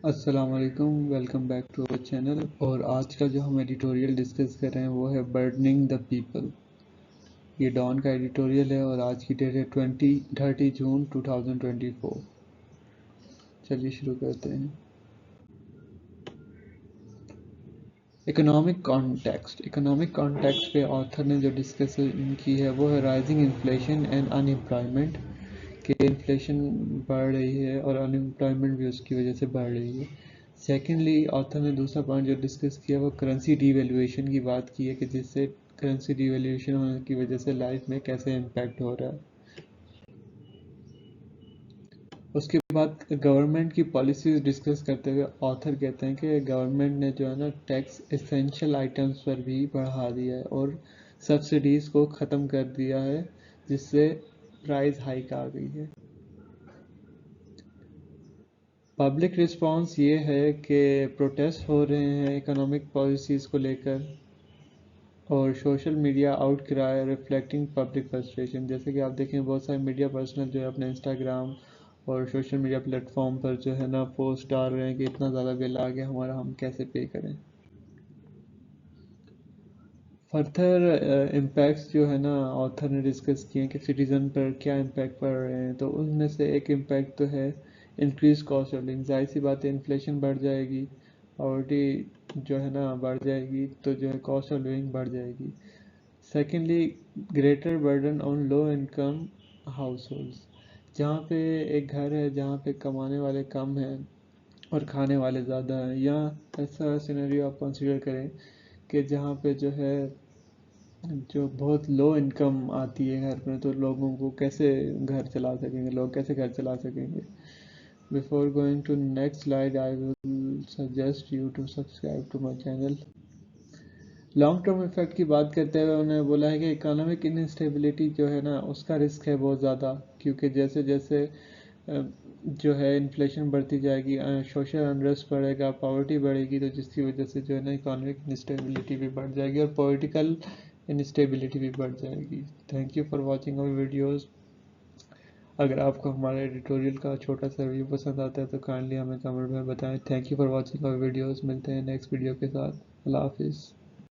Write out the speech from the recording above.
السلام علیکم، welcome back to our channel. اور آج کا جو ہم ایڈیٹوریل ڈسکس کر رہے ہیں وہ ہے برڈننگ دا پیپل. یہ ڈان کا ایڈیٹوریل ہے اور آج کی ڈیٹ ہے 30 جون 2024. چلیے شروع کرتے ہیں. اکنامک کانٹیکسٹ پہ آتھر نے جو ڈسکشن کی ہے وہ ہے rising inflation and in employment, کہ انفلیشن بڑھ رہی ہے اور ان امپلائمنٹ بھی اس کی وجہ سے بڑھ رہی ہے. سیکنڈلی آتھر نے دوسرا پوائنٹ جو ڈسکس کیا وہ کرنسی ڈی ویلیویشن کی بات کی ہے، کہ جس سے کرنسی ڈی ویلیویشن ہونے کی وجہ سے لائف میں کیسے امپیکٹ ہو رہا ہے. اس کے بعد گورنمنٹ کی پالیسیز ڈسکس کرتے ہوئے آتھر کہتے ہیں کہ گورنمنٹ نے جو ہے نا ٹیکس اسینشل آئٹمس پر بھی بڑھا دیا ہے اور سبسڈیز کو ختم کر دیا ہے، جس سے پرائز ہائیک آ گئی ہے. پبلک رسپانس یہ ہے کہ پروٹیسٹ ہو رہے ہیں اکنامک پالیسیز کو لے کر، اور سوشل میڈیا آؤٹ کرائے ریفلیکٹنگ پبلک فرسٹریشن. جیسے کہ آپ دیکھیں بہت سارے میڈیا پرسنل جو ہے اپنے انسٹاگرام اور سوشل میڈیا پلیٹ فارم پر جو ہے نا پوسٹ ڈال رہے ہیں کہ اتنا زیادہ بل آ گیا ہمارا، ہم کیسے پے کریں. فردر امپیکٹس جو ہے نا آتھر نے ڈسکس کیے ہیں کہ سٹیزن پر کیا امپیکٹ پڑ رہے ہیں. تو ان میں سے ایک امپیکٹ تو ہے انکریز کاسٹ آف لونگ. ظاہر سی بات ہے انفلیشن بڑھ جائے گی، پاورٹی جو ہے نا بڑھ جائے گی، تو جو ہے کاسٹ آف لیونگ بڑھ جائے گی. Secondly greater burden on low income house holds. جہاں پہ ایک گھر ہے جہاں پہ کمانے والے کم ہیں اور کھانے والے زیادہ ہیں، یا ایسا سینیریو آپ کنسیڈر کریں کہ جہاں پہ جو ہے جو بہت لو انکم آتی ہے گھر میں، تو لوگوں کو کیسے گھر چلا سکیں گے، لوگ کیسے گھر چلا سکیں گے. Before going to next slide, I will suggest you to subscribe to my channel. Long term effect کی بات کرتے ہوئے انہوں نے بولا ہے کہ اکانومک انسٹیبلٹی جو ہے نا اس کا رسک ہے بہت زیادہ، کیونکہ جیسے جیسے جو ہے انفلیشن بڑھتی جائے گی، سوشل انریسٹ بڑھے گا، پاورٹی بڑھے گی، تو جس کی وجہ سے جو ہے نا اکانومک انسٹیبلٹی بھی بڑھ جائے گی اور پولیٹیکل انسٹیبلٹی بھی بڑھ جائے گی. Thank you for watching our videos. اگر آپ کو ہمارے ایڈیٹوریل کا چھوٹا سا ریویو پسند آتا ہے تو کائنڈلی ہمیں کمنٹ میں بتائیں. Thank you for watching our videos. ملتے ہیں نیکسٹ ویڈیو کے ساتھ. اللہ حافظ.